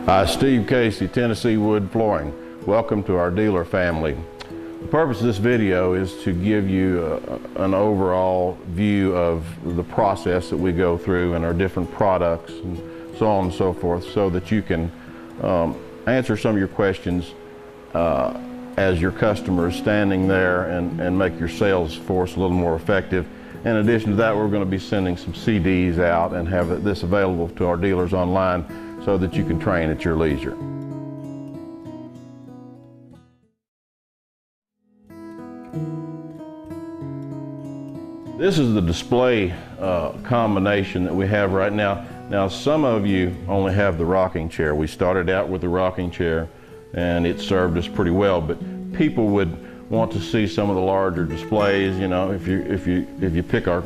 Hi, Steve Casey, Tennessee Wood Flooring. Welcome to our dealer family. The purpose of this video is to give you an overall view of the process that we go through and our different products and so on and so forth, so that you can answer some of your questions as your customer is standing there and make your sales force a little more effective. In addition to that, we're going to be sending some CDs out and have this available to our dealers online so that you can train at your leisure. This is the display combination that we have right now. Now, some of you only have the rocking chair. We started out with the rocking chair and it served us pretty well, but people would want to see some of the larger displays. You know, if you pick our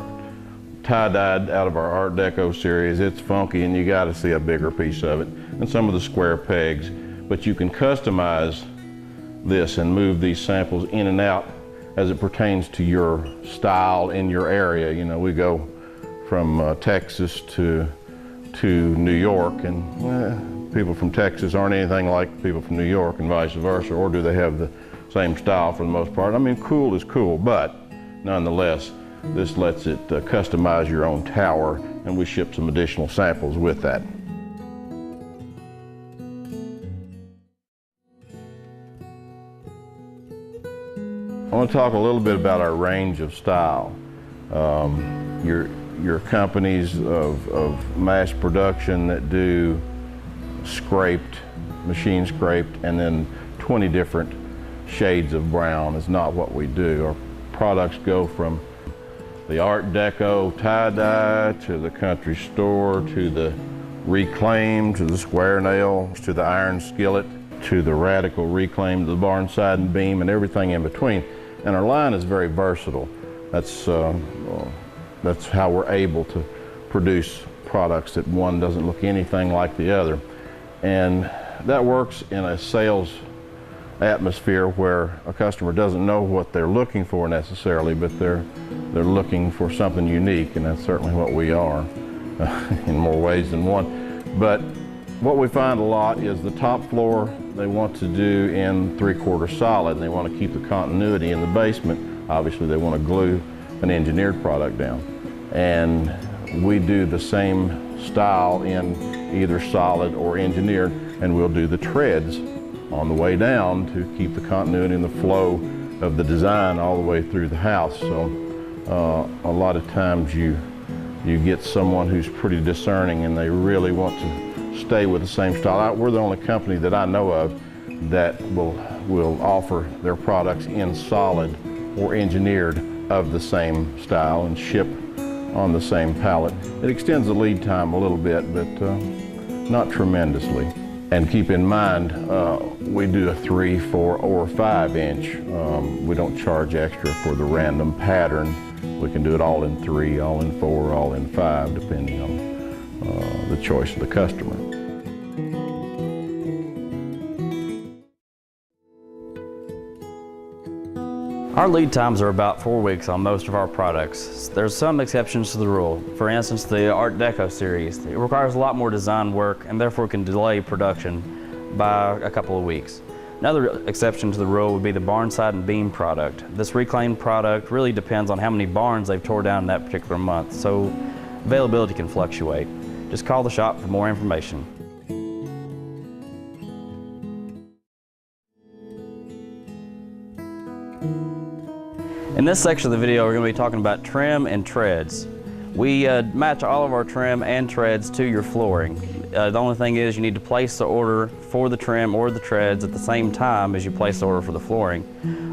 tie-dyed out of our Art Deco series, it's funky and you got to see a bigger piece of it, and some of the square pegs. But you can customize this and move these samples in and out as it pertains to your style in your area. You know, we go from Texas to New York, and people from Texas aren't anything like people from New York and vice versa, or do they have the same style for the most part? I mean, cool is cool, but nonetheless, this lets it customize your own tower, and we ship some additional samples with that. I want to talk a little bit about our range of style. Your companies of mass production that do scraped, machine scraped, and then 20 different shades of brown is not what we do. Our products go from the Art Deco tie-dye to the country store to the reclaim to the square nail to the iron skillet to the radical reclaim to the barn side and beam and everything in between. And our line is very versatile. That's how we're able to produce products that one doesn't look anything like the other. And that works in a sales atmosphere where a customer doesn't know what they're looking for necessarily, but they're looking for something unique, and that's certainly what we are in more ways than one. But what we find a lot is the top floor they want to do in 3/4 solid, and they want to keep the continuity in the basement. Obviously they want to glue an engineered product down, and we do the same style in either solid or engineered, and we'll do the treads on the way down to keep the continuity and the flow of the design all the way through the house. So a lot of times you get someone who's pretty discerning and they really want to stay with the same style. We're the only company that I know of that will offer their products in solid or engineered of the same style and ship on the same pallet. It extends the lead time a little bit, but not tremendously. And keep in mind, we do a 3, 4, or 5 inch. We don't charge extra for the random pattern. We can do it all in 3, all in 4, all in 5, depending on the choice of the customer. Our lead times are about 4 weeks on most of our products. There's some exceptions to the rule. For instance, the Art Deco series. It requires a lot more design work and therefore can delay production by a couple of weeks. Another exception to the rule would be the barn side and beam product. This reclaimed product really depends on how many barns they've tore down in that particular month, so availability can fluctuate. Just call the shop for more information. In this section of the video, we're going to be talking about trim and treads. We match all of our trim and treads to your flooring. The only thing is you need to place the order for the trim or the treads at the same time as you place the order for the flooring,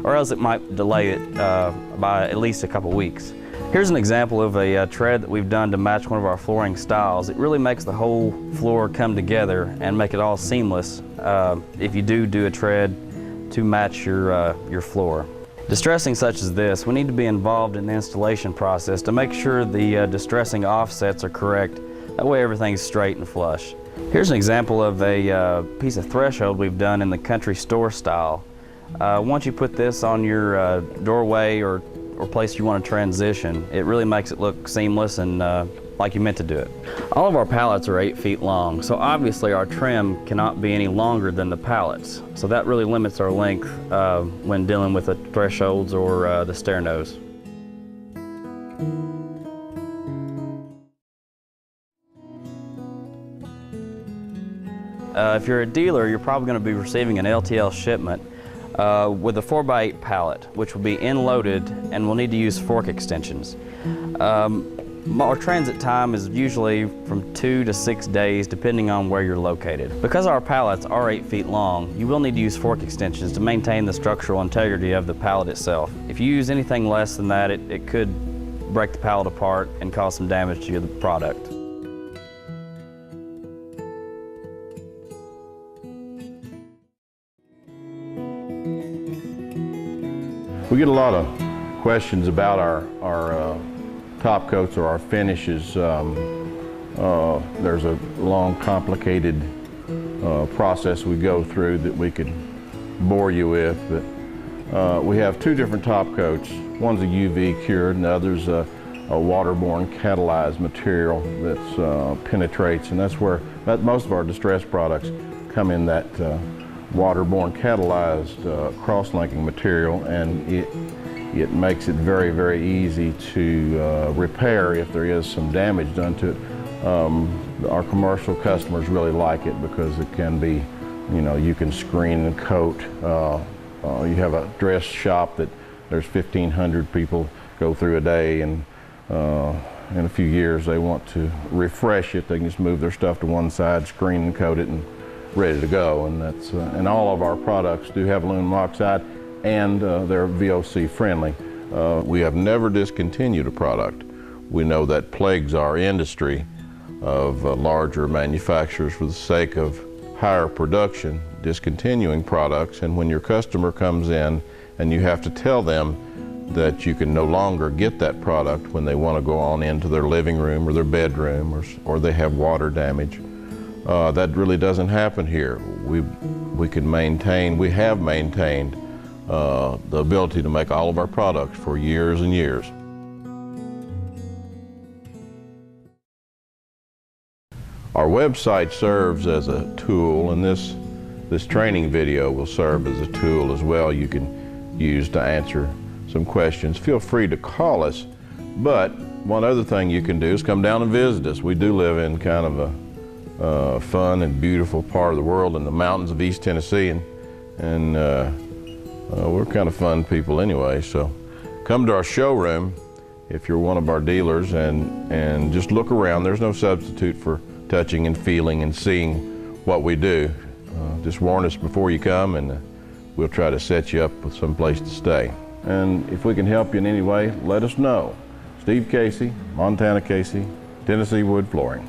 or else it might delay it by at least a couple weeks. Here's an example of a tread that we've done to match one of our flooring styles. It really makes the whole floor come together and make it all seamless if you do a tread to match your floor. Distressing such as this, we need to be involved in the installation process to make sure the distressing offsets are correct. That way everything's straight and flush. Here's an example of a piece of threshold we've done in the country store style. Once you put this on your doorway or place you want to transition, it really makes it look seamless and like you meant to do it. All of our pallets are 8 feet long, so obviously our trim cannot be any longer than the pallets. So that really limits our length when dealing with the thresholds or the stair nose. If you're a dealer, you're probably going to be receiving an LTL shipment with a 4x8 pallet, which will be end-loaded and will need to use fork extensions. Our transit time is usually from 2 to 6 days, depending on where you're located. Because our pallets are 8 feet long, you will need to use fork extensions to maintain the structural integrity of the pallet itself. If you use anything less than that, it could break the pallet apart and cause some damage to your product. We get a lot of questions about our top coats or our finishes. There's a long, complicated process we go through that we could bore you with, but we have 2 different top coats. One's a UV cured and the other's a waterborne catalyzed material that penetrates, and that's where most of our distressed products come in, that waterborne catalyzed cross-linking material, and it makes it very, very easy to repair if there is some damage done to it. Our commercial customers really like it because it can be, you can screen and coat. You have a dress shop that there's 1,500 people go through a day, and in a few years they want to refresh it. They can just move their stuff to one side, screen and coat it, and ready to go. And that's and all of our products do have aluminum oxide, and they're VOC friendly. We have never discontinued a product. We know that plagues our industry of larger manufacturers for the sake of higher production, discontinuing products, and when your customer comes in and you have to tell them that you can no longer get that product when they want to go on into their living room or their bedroom, or they have water damage. That really doesn't happen here. We have maintained the ability to make all of our products for years and years. Our website serves as a tool, and this training video will serve as a tool as well you can use to answer some questions. Feel free to call us, but one other thing you can do is come down and visit us. We do live in kind of a fun and beautiful part of the world in the mountains of East Tennessee, and we're kind of fun people anyway. So come to our showroom if you're one of our dealers, and just look around. There's no substitute for touching and feeling and seeing what we do. Just warn us before you come, and we'll try to set you up with some place to stay. And if we can help you in any way, let us know. Steve Casey, Montana Casey, Tennessee Wood Flooring.